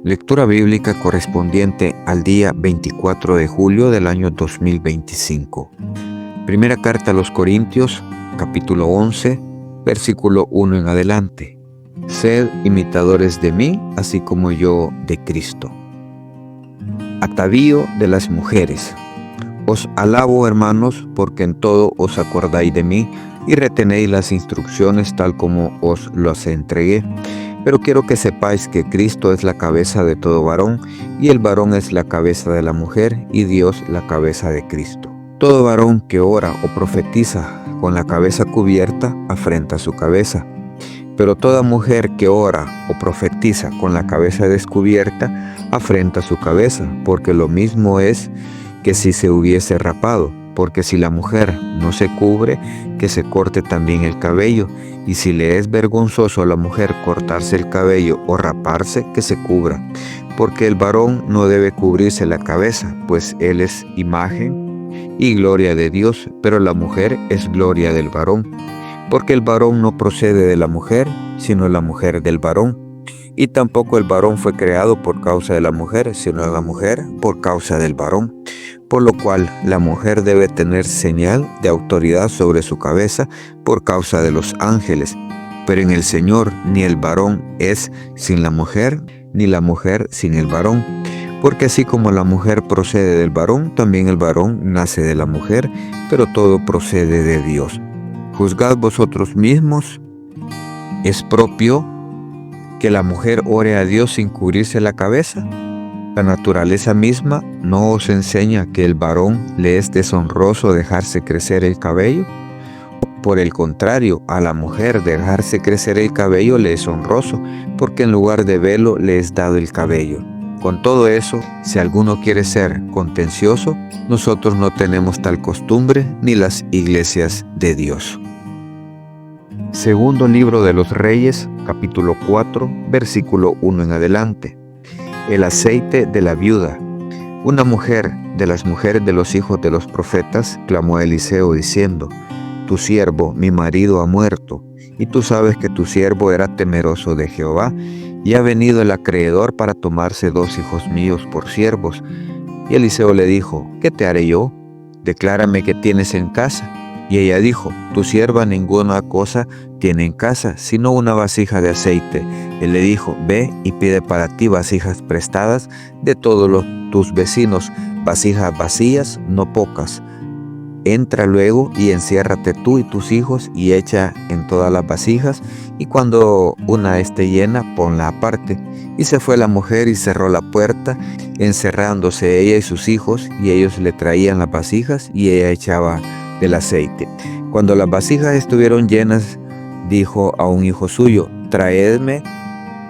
Lectura bíblica correspondiente al día 24 de julio del año 2025. Primera carta a los Corintios, capítulo 11, versículo 1 en adelante. Sed imitadores de mí, así como yo de Cristo. Atavío de las mujeres. Os alabo, hermanos, porque en todo os acordáis de mí y retenéis las instrucciones tal como os las entregué. Pero quiero que sepáis que Cristo es la cabeza de todo varón, y el varón es la cabeza de la mujer, y Dios la cabeza de Cristo. Todo varón que ora o profetiza con la cabeza cubierta afrenta su cabeza. Pero toda mujer que ora o profetiza con la cabeza descubierta afrenta su cabeza, porque lo mismo es que si se hubiese rapado. Porque si la mujer no se cubre, que se corte también el cabello, y si le es vergonzoso a la mujer cortarse el cabello o raparse, que se cubra. Porque el varón no debe cubrirse la cabeza, pues él es imagen y gloria de Dios, pero la mujer es gloria del varón. Porque el varón no procede de la mujer, sino la mujer del varón. Y tampoco el varón fue creado por causa de la mujer, sino la mujer por causa del varón. Por lo cual la mujer debe tener señal de autoridad sobre su cabeza por causa de los ángeles. Pero en el Señor ni el varón es sin la mujer, ni la mujer sin el varón. Porque así como la mujer procede del varón, también el varón nace de la mujer, pero todo procede de Dios. Juzgad vosotros mismos. ¿Es propio que la mujer ore a Dios sin cubrirse la cabeza? La naturaleza misma no os enseña que el varón le es deshonroso dejarse crecer el cabello. Por el contrario, a la mujer dejarse crecer el cabello le es honroso, porque en lugar de velo le es dado el cabello. Con todo eso, si alguno quiere ser contencioso, nosotros no tenemos tal costumbre ni las iglesias de Dios. Segundo libro de los Reyes, capítulo 4, versículo 1 en adelante. El aceite de la viuda. Una mujer de las mujeres de los hijos de los profetas clamó a Eliseo diciendo: Tu siervo, mi marido, ha muerto, y tú sabes que tu siervo era temeroso de Jehová, y ha venido el acreedor para tomarse 2 hijos míos por siervos. Y Eliseo le dijo: ¿Qué te haré yo? Declárame qué tienes en casa. Y ella dijo: Tu sierva ninguna cosa tiene en casa, sino una vasija de aceite. Él le dijo: Ve y pide para ti vasijas prestadas de todos tus vecinos, vasijas vacías, no pocas. Entra luego y enciérrate tú y tus hijos y echa en todas las vasijas, y cuando una esté llena, ponla aparte. Y se fue la mujer y cerró la puerta, encerrándose ella y sus hijos, y ellos le traían las vasijas y ella echaba del aceite. Cuando las vasijas estuvieron llenas, dijo a un hijo suyo: Traedme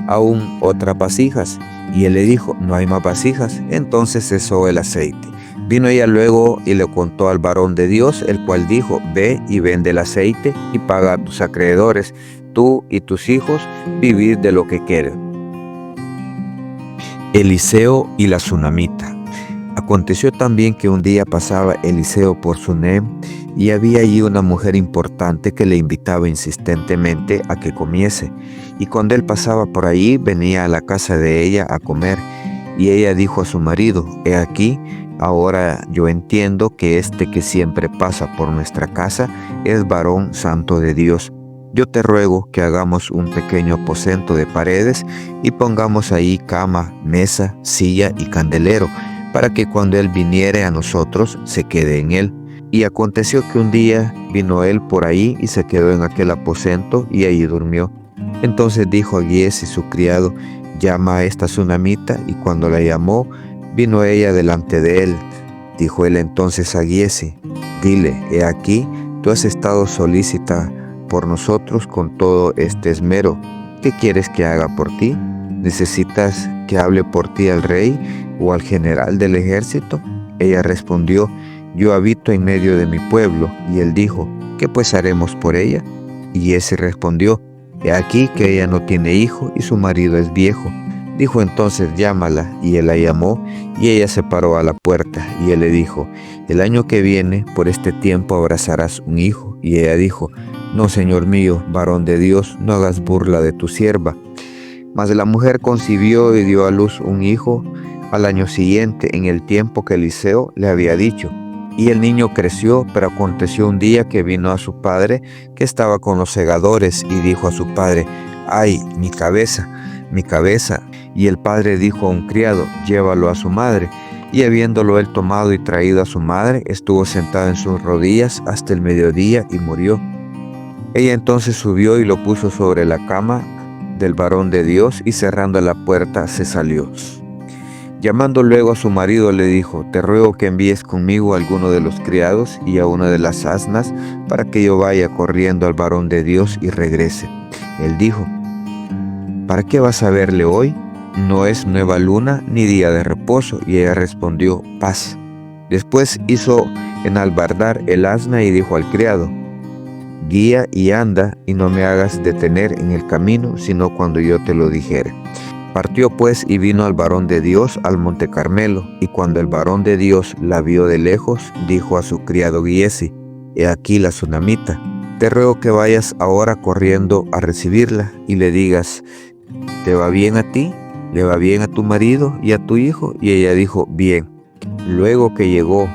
aún otras vasijas. Y él le dijo: No hay más vasijas. Entonces cesó el aceite. Vino ella luego y le contó al varón de Dios, el cual dijo: Ve y vende el aceite y paga a tus acreedores. Tú y tus hijos vivid de lo que quieres. Eliseo y la tsunamita. Aconteció también que un día pasaba Eliseo por Sunem, y había allí una mujer importante que le invitaba insistentemente a que comiese. Y cuando él pasaba por allí, venía a la casa de ella a comer. Y ella dijo a su marido: He aquí, ahora yo entiendo que este que siempre pasa por nuestra casa es varón santo de Dios. Yo te ruego que hagamos un pequeño aposento de paredes y pongamos ahí cama, mesa, silla y candelero, para que cuando él viniere a nosotros se quede en él. Y aconteció que un día vino él por ahí y se quedó en aquel aposento y allí durmió. Entonces dijo a Giezi su criado: Llama a esta tsunamita. Y cuando la llamó, vino ella delante de él. Dijo él entonces a Giezi: Dile, he aquí, tú has estado solícita por nosotros con todo este esmero. ¿Qué quieres que haga por ti? ¿Necesitas que hable por ti al rey o al general del ejército? Ella respondió: Yo habito en medio de mi pueblo. Y él dijo: ¿Qué pues haremos por ella? Y ese respondió: He aquí que ella no tiene hijo y su marido es viejo. Dijo entonces: Llámala. Y él la llamó, y ella se paró a la puerta. Y él le dijo: El año que viene, por este tiempo, abrazarás un hijo. Y ella dijo: No, señor mío, varón de Dios, no hagas burla de tu sierva. Mas la mujer concibió y dio a luz un hijo al año siguiente, en el tiempo que Eliseo le había dicho. Y el niño creció, pero aconteció un día que vino a su padre, que estaba con los segadores, y dijo a su padre: ¡ay, mi cabeza, mi cabeza! Y el padre dijo a un criado: llévalo a su madre. Y habiéndolo él tomado y traído a su madre, estuvo sentada en sus rodillas hasta el mediodía y murió. Ella entonces subió y lo puso sobre la cama del varón de Dios, y cerrando la puerta se salió. Llamando luego a su marido le dijo: te ruego que envíes conmigo a alguno de los criados y a una de las asnas, para que yo vaya corriendo al varón de Dios y regrese. Él dijo: ¿para qué vas a verle hoy? No es nueva luna ni día de reposo. Y ella respondió: paz. Después hizo enalbardar el asna y dijo al criado: guía y anda, y no me hagas detener en el camino, sino cuando yo te lo dijere. Partió pues y vino al varón de Dios al monte Carmelo, y cuando el varón de Dios la vio de lejos, dijo a su criado Giesi: he aquí la sunamita, te ruego que vayas ahora corriendo a recibirla, y le digas: ¿te va bien a ti? ¿Le va bien a tu marido y a tu hijo? Y ella dijo: bien. Luego que llegó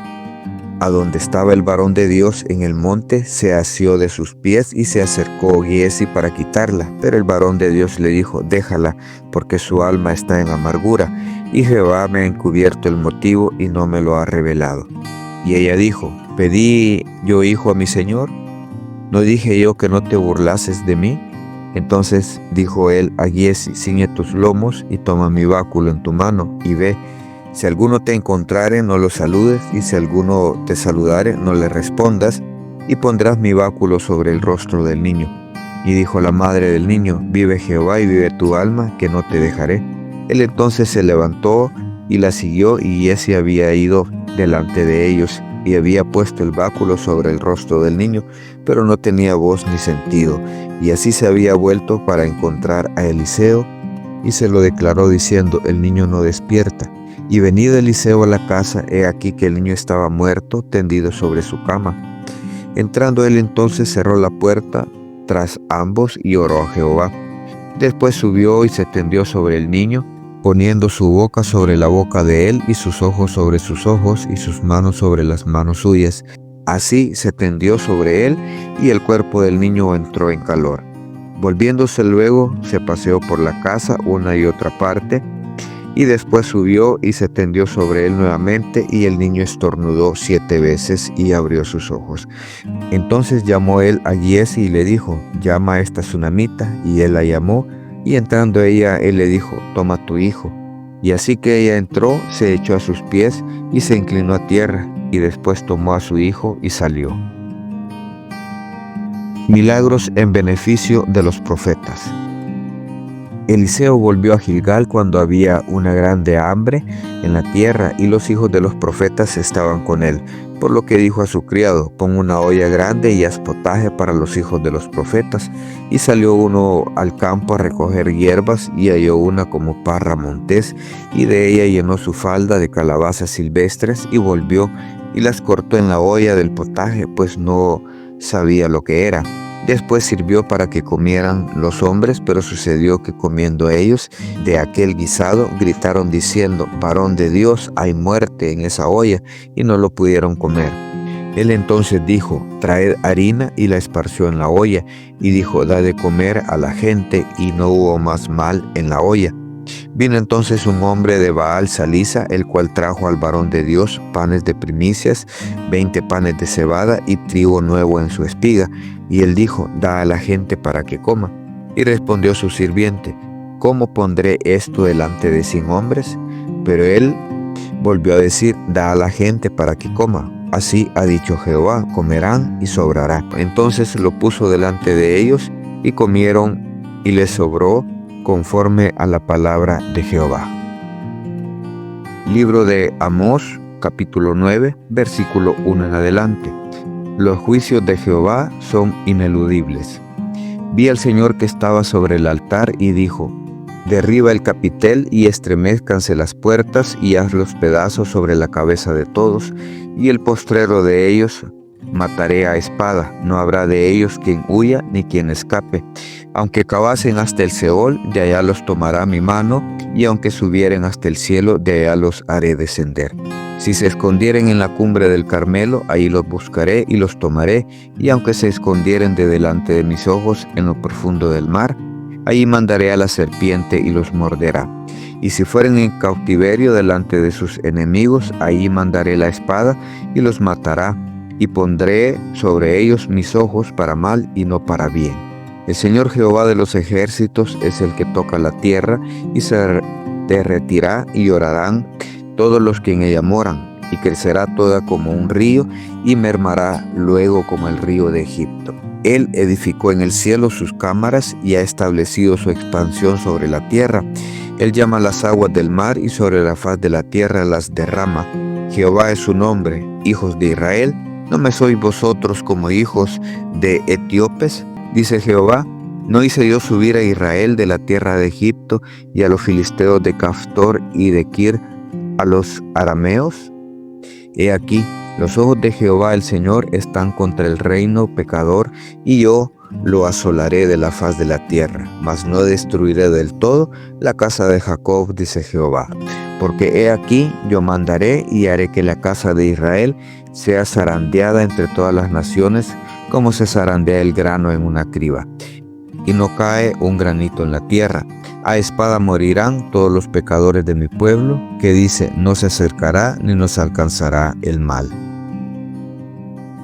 a donde estaba el varón de Dios en el monte, se asió de sus pies y se acercó Giesi para quitarla. Pero el varón de Dios le dijo: déjala, porque su alma está en amargura, y Jehová me ha encubierto el motivo y no me lo ha revelado. Y ella dijo: ¿pedí yo hijo a mi señor? ¿No dije yo que no te burlases de mí? Entonces dijo él a Giesi: ciñe tus lomos y toma mi báculo en tu mano y ve. Si alguno te encontrare, no lo saludes, y si alguno te saludare, no le respondas, y pondrás mi báculo sobre el rostro del niño. Y dijo la madre del niño: vive Jehová y vive tu alma, que no te dejaré. Él entonces se levantó y la siguió, y Giesi había ido delante de ellos, y había puesto el báculo sobre el rostro del niño, pero no tenía voz ni sentido. Y así se había vuelto para encontrar a Eliseo, y se lo declaró diciendo: el niño no despierta. Y venido Eliseo a la casa, he aquí que el niño estaba muerto, tendido sobre su cama. Entrando él entonces cerró la puerta tras ambos y oró a Jehová. Después subió y se tendió sobre el niño, poniendo su boca sobre la boca de él, y sus ojos sobre sus ojos, y sus manos sobre las manos suyas. Así se tendió sobre él, y el cuerpo del niño entró en calor. Volviéndose luego, se paseó por la casa una y otra parte, y después subió y se tendió sobre él nuevamente, y el niño estornudó 7 veces y abrió sus ojos. Entonces llamó él a Giesi y le dijo: llama a esta sunamita. Y él la llamó, y entrando ella, él le dijo: toma tu hijo. Y así que ella entró, se echó a sus pies y se inclinó a tierra, y después tomó a su hijo y salió. Milagros en beneficio de los profetas. Eliseo volvió a Gilgal cuando había una grande hambre en la tierra, y los hijos de los profetas estaban con él. Por lo que dijo a su criado: pon una olla grande y haz potaje para los hijos de los profetas. Y salió uno al campo a recoger hierbas, y halló una como parra montés, y de ella llenó su falda de calabazas silvestres, y volvió y las cortó en la olla del potaje, pues no sabía lo que era. Después sirvió para que comieran los hombres, pero sucedió que comiendo ellos de aquel guisado, gritaron diciendo: varón de Dios, hay muerte en esa olla, y no lo pudieron comer. Él entonces dijo: traed harina, y la esparció en la olla, y dijo: da de comer a la gente, y no hubo más mal en la olla. Vino entonces un hombre de Baal Salisa, el cual trajo al varón de Dios panes de primicias, 20 panes de cebada y trigo nuevo en su espiga. Y él dijo: da a la gente para que coma. Y respondió su sirviente: ¿cómo pondré esto delante de 100 hombres? Pero él volvió a decir: da a la gente para que coma. Así ha dicho Jehová: comerán y sobrará. Entonces lo puso delante de ellos, y comieron, y les sobró conforme a la palabra de Jehová. Libro de Amós, capítulo 9, versículo 1 en adelante. Los juicios de Jehová son ineludibles. Vi al Señor que estaba sobre el altar y dijo: derriba el capitel y estremézcanse las puertas, y haz los pedazos sobre la cabeza de todos, y el postrero de ellos mataré a espada, no habrá de ellos quien huya ni quien escape. Aunque cavasen hasta el Seol, de allá los tomará mi mano, y aunque subieren hasta el cielo, de allá los haré descender. Si se escondieren en la cumbre del Carmelo, ahí los buscaré y los tomaré, y aunque se escondieren de delante de mis ojos en lo profundo del mar, ahí mandaré a la serpiente y los morderá. Y si fueren en cautiverio delante de sus enemigos, ahí mandaré la espada y los matará, y pondré sobre ellos mis ojos para mal y no para bien. El Señor Jehová de los ejércitos es el que toca la tierra, y se derretirá y llorarán todos los que en ella moran, y crecerá toda como un río, y mermará luego como el río de Egipto. Él edificó en el cielo sus cámaras y ha establecido su expansión sobre la tierra. Él llama las aguas del mar y sobre la faz de la tierra las derrama. Jehová es su nombre, hijos de Israel. ¿No me sois vosotros como hijos de etíopes? Dice Jehová. ¿No hice yo subir a Israel de la tierra de Egipto y a los filisteos de Caftor y de Kir, a los arameos? He aquí, los ojos de Jehová el Señor están contra el reino pecador, y yo lo asolaré de la faz de la tierra, mas no destruiré del todo la casa de Jacob, dice Jehová. Porque he aquí, yo mandaré y haré que la casa de Israel sea zarandeada entre todas las naciones, como se zarandea el grano en una criba, y no cae un granito en la tierra. A espada morirán todos los pecadores de mi pueblo, que dice, no se acercará ni nos alcanzará el mal.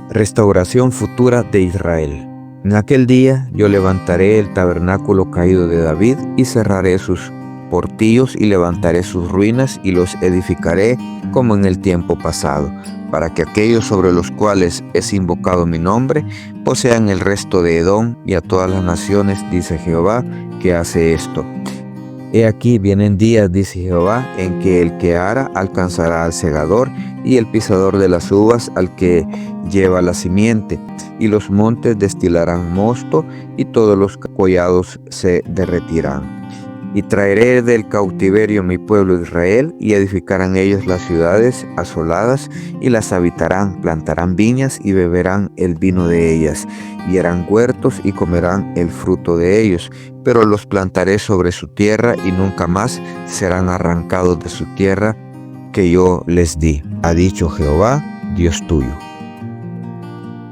Restauración futura de Israel. En aquel día yo levantaré el tabernáculo caído de David y cerraré sus portillos y levantaré sus ruinas y los edificaré como en el tiempo pasado, para que aquellos sobre los cuales es invocado mi nombre posean el resto de Edom y a todas las naciones, dice Jehová, que hace esto. He aquí vienen días, dice Jehová, en que el que ara alcanzará al segador, y el pisador de las uvas al que lleva la simiente, y los montes destilarán mosto, y todos los collados se derretirán. Y traeré del cautiverio mi pueblo Israel, y edificarán ellos las ciudades asoladas, y las habitarán, plantarán viñas, y beberán el vino de ellas, y harán huertos, y comerán el fruto de ellos. Pero los plantaré sobre su tierra, y nunca más serán arrancados de su tierra que yo les di, ha dicho Jehová, Dios tuyo.